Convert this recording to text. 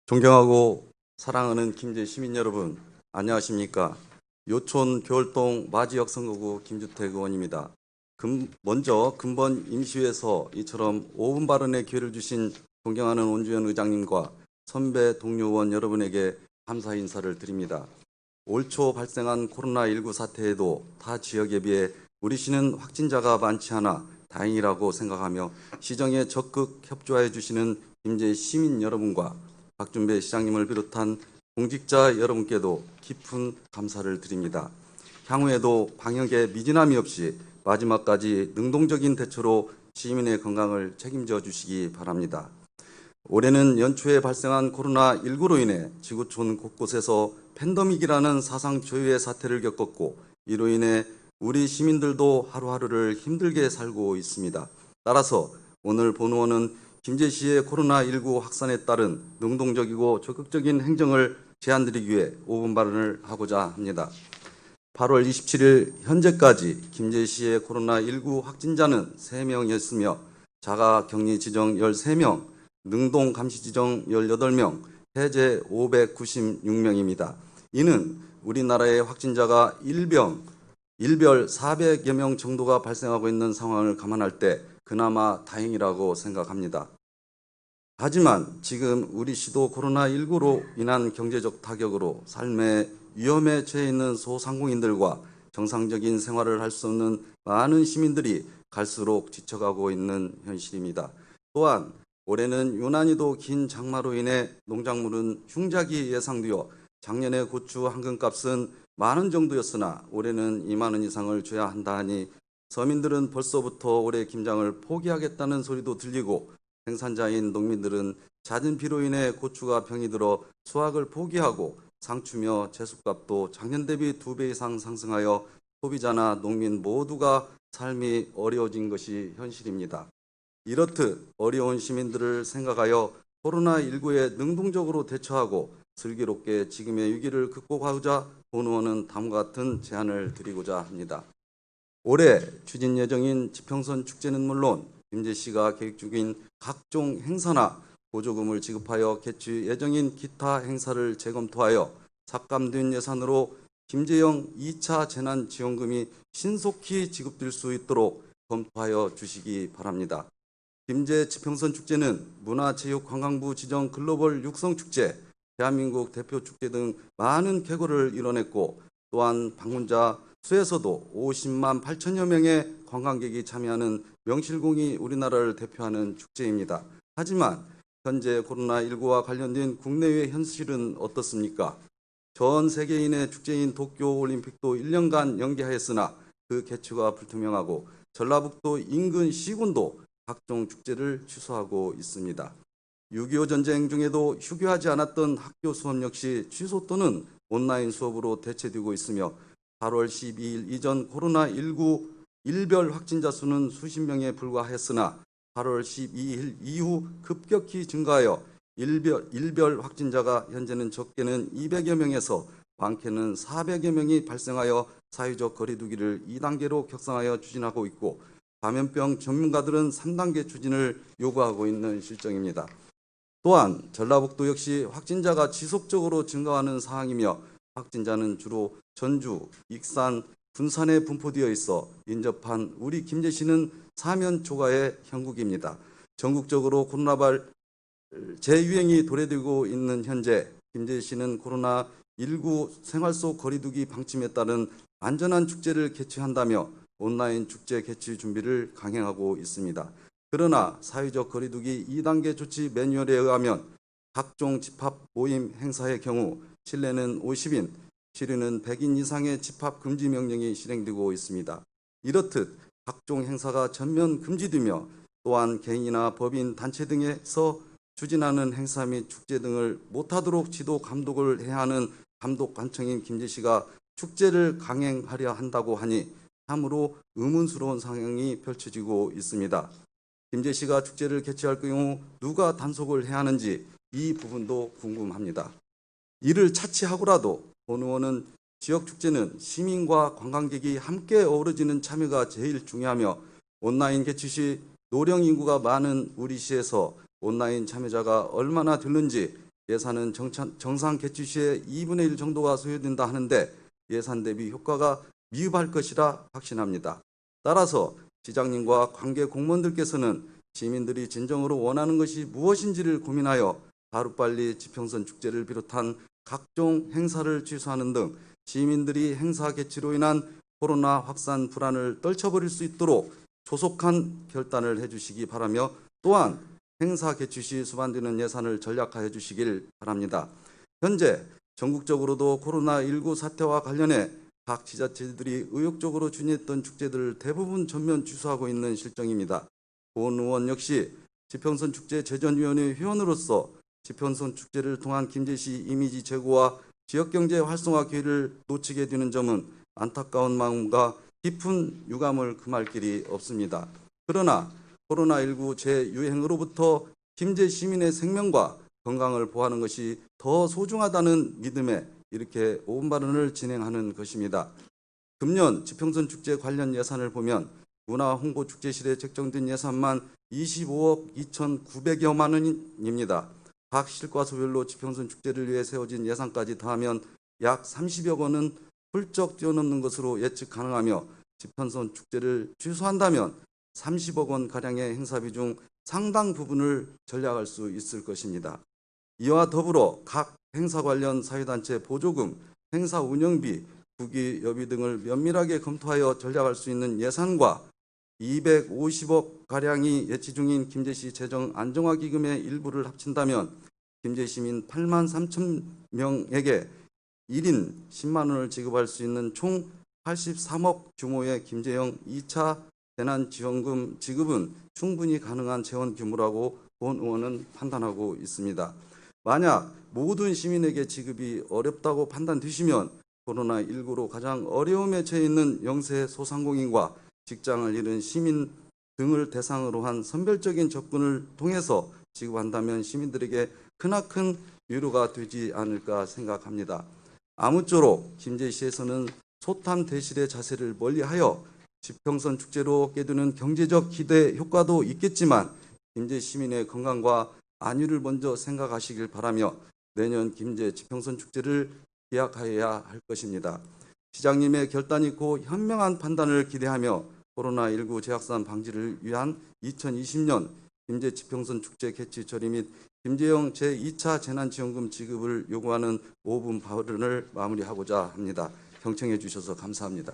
존경하고 사랑하는 김제 시민 여러분, 안녕하십니까? 요촌 교월동 마지역 선거구 김주택 의원입니다. 먼저 근본 임시회에서 이처럼 5분 발언의 기회를 주신 존경하는 온주현 의장님과 선배 동료 의원 여러분에게 감사 인사를 드립니다. 올 초 발생한 코로나19 사태에도 타 지역에 비해 우리 시는 확진자가 많지 않아 다행이라고 생각하며 시정에 적극 협조해 주시는 김제 시민 여러분과 박준배 시장님을 비롯한 공직자 여러분께도 깊은 감사를 드립니다. 향후에도 방역에 미진함이 없이 마지막까지 능동적인 대처로 시민의 건강을 책임져 주시기 바랍니다. 올해는 연초에 발생한 코로나19로 인해 지구촌 곳곳에서 팬데믹이라는 사상 초유의 사태를 겪었고, 이로 인해 우리 시민들도 하루하루를 힘들게 살고 있습니다. 따라서 오늘 본 의원은 김제시의 코로나19 확산에 따른 능동적이고 적극적인 행정을 제안드리기 위해 5분 발언을 하고자 합니다. 8월 27일 현재까지 김제시의 코로나19 확진자는 3명이었으며 자가 격리 지정 13명, 능동 감시 지정 18명, 해제 596명입니다. 이는 우리나라의 확진자가 일별 400여 명 정도가 발생하고 있는 상황을 감안할 때 그나마 다행이라고 생각합니다. 하지만 지금 우리 시도 코로나19로 인한 경제적 타격으로 삶의 위험에 처해 있는 소상공인들과 정상적인 생활을 할 수 없는 많은 시민들이 갈수록 지쳐가고 있는 현실입니다. 또한 올해는 유난히도 긴 장마로 인해 농작물은 흉작이 예상되어 작년에 고추 한 근값은 10,000원 정도였으나 올해는 20,000원 이상을 줘야 한다 하니 서민들은 벌써부터 올해 김장을 포기하겠다는 소리도 들리고, 생산자인 농민들은 잦은 비로 인해 고추가 병이 들어 수확을 포기하고 상추며 채소값도 작년 대비 2배 이상 상승하여 소비자나 농민 모두가 삶이 어려워진 것이 현실입니다. 이렇듯 어려운 시민들을 생각하여 코로나19에 능동적으로 대처하고 슬기롭게 지금의 위기를 극복하고자 본 의원은 다음과 같은 제안을 드리고자 합니다. 올해 추진 예정인 지평선 축제는 물론 김제시가 계획 중인 각종 행사나 보조금을 지급하여 개최 예정인 기타 행사를 재검토하여 삭감된 예산으로 김제형 2차 재난지원금이 신속히 지급될 수 있도록 검토하여 주시기 바랍니다. 김제 지평선 축제는 문화체육관광부 지정 글로벌 육성축제, 대한민국 대표축제 등 많은 쾌거를 이뤄냈고, 또한 방문자 수에서도 50만 8천여 명의 관광객이 참여하는 명실공히 우리나라를 대표하는 축제입니다. 하지만 현재 코로나19와 관련된 국내외 현실은 어떻습니까? 전 세계인의 축제인 도쿄올림픽도 1년간 연기하였으나 그 개최가 불투명하고 전라북도 인근 시군도 각종 축제를 취소하고 있습니다. 6.25 전쟁 중에도 휴교하지 않았던 학교 수업 역시 취소 또는 온라인 수업으로 대체되고 있으며 8월 12일 이전 코로나19 일별 확진자 수는 수십 명에 불과했으나 8월 12일 이후 급격히 증가하여 일별 확진자가 현재는 적게는 200여 명에서 많게는 400여 명이 발생하여 사회적 거리두기를 2단계로 격상하여 추진하고 있고, 감염병 전문가들은 3단계 추진을 요구하고 있는 실정입니다. 또한 전라북도 역시 확진자가 지속적으로 증가하는 상황이며 확진자는 주로 전주, 익산, 군산에 분포되어 있어 인접한 우리 김제시는 사면 초과의 형국입니다. 전국적으로 코로나 재유행이 도래되고 있는 현재 김제시는 코로나19 생활 속 거리두기 방침에 따른 안전한 축제를 개최한다며 온라인 축제 개최 준비를 강행하고 있습니다. 그러나 사회적 거리두기 2단계 조치 매뉴얼에 의하면 각종 집합 모임 행사의 경우 실내는 50인, 실외는 100인 이상의 집합 금지 명령이 실행되고 있습니다. 이렇듯 각종 행사가 전면 금지되며 또한 개인이나 법인, 단체 등에서 추진하는 행사 및 축제 등을 못하도록 지도 감독을 해야 하는 감독관청인 김제시가 축제를 강행하려 한다고 하니 참으로 의문스러운 상황이 펼쳐지고 있습니다. 김제시가 축제를 개최할 경우 누가 단속을 해야 하는지 이 부분도 궁금합니다. 이를 차치하고라도 본 의원은 지역 축제는 시민과 관광객이 함께 어우러지는 참여가 제일 중요하며 온라인 개최 시 노령 인구가 많은 우리 시에서 온라인 참여자가 얼마나 되는지 예산은 정상 개최 시에 2분의 1 정도가 소요된다 하는데 예산 대비 효과가 미흡할 것이라 확신합니다. 따라서 시장님과 관계 공무원들께서는 시민들이 진정으로 원하는 것이 무엇인지를 고민하여 하루빨리 지평선 축제를 비롯한 각종 행사를 취소하는 등 시민들이 행사 개최로 인한 코로나 확산 불안을 떨쳐버릴 수 있도록 조속한 결단을 해주시기 바라며 또한 행사 개최 시 수반되는 예산을 전략화해 주시길 바랍니다. 현재 전국적으로도 코로나19 사태와 관련해 각 지자체들이 의욕적으로 준비했던 축제들을 대부분 전면 취소하고 있는 실정입니다. 고은 의원 역시 지평선 축제 재전위원회 회원으로서 지평선 축제를 통한 김제시 이미지 제고와 지역경제 활성화 기회를 놓치게 되는 점은 안타까운 마음과 깊은 유감을 금할 길이 없습니다. 그러나 코로나19 재유행으로부터 김제 시민의 생명과 건강을 보호하는 것이 더 소중하다는 믿음에 이렇게 오분 발언을 진행하는 것입니다. 금년 지평선 축제 관련 예산을 보면 문화홍보축제실에 책정된 예산만 25억 2,900여만 원입니다. 각 실과소별로 지평선 축제를 위해 세워진 예산까지 더하면 약 30여 원은 훌쩍 뛰어넘는 것으로 예측 가능하며 지평선 축제를 취소한다면 30억 원 가량의 행사비 중 상당 부분을 절약할 수 있을 것입니다. 이와 더불어 각 행사 관련 사회단체 보조금, 행사 운영비, 국위, 여비 등을 면밀하게 검토하여 전략할 수 있는 예산과 250억 가량이 예치 중인 김제시 재정 안정화 기금의 일부를 합친다면 김제 시민 8만 3천 명에게 1인 10만 원을 지급할 수 있는 총 83억 규모의 김제형 2차 재난지원금 지급은 충분히 가능한 재원 규모라고 본 의원은 판단하고 있습니다. 만약 모든 시민에게 지급이 어렵다고 판단되시면 코로나19로 가장 어려움에 처해 있는 영세 소상공인과 직장을 잃은 시민 등을 대상으로 한 선별적인 접근을 통해서 지급한다면 시민들에게 크나큰 위로가 되지 않을까 생각합니다. 아무쪼록 김제시에서는 소탐 대실의 자세를 멀리하여 지평선 축제로 얻게 되는 경제적 기대 효과도 있겠지만 김제 시민의 건강과 안위를 먼저 생각하시길 바라며 내년 김제 지평선 축제를 기약하여야 할 것입니다. 시장님의 결단 있고 현명한 판단을 기대하며 코로나19 재확산 방지를 위한 2020년 김제 지평선 축제 개최 처리 및 김제형 제2차 재난지원금 지급을 요구하는 5분 발언을 마무리하고자 합니다. 경청해 주셔서 감사합니다.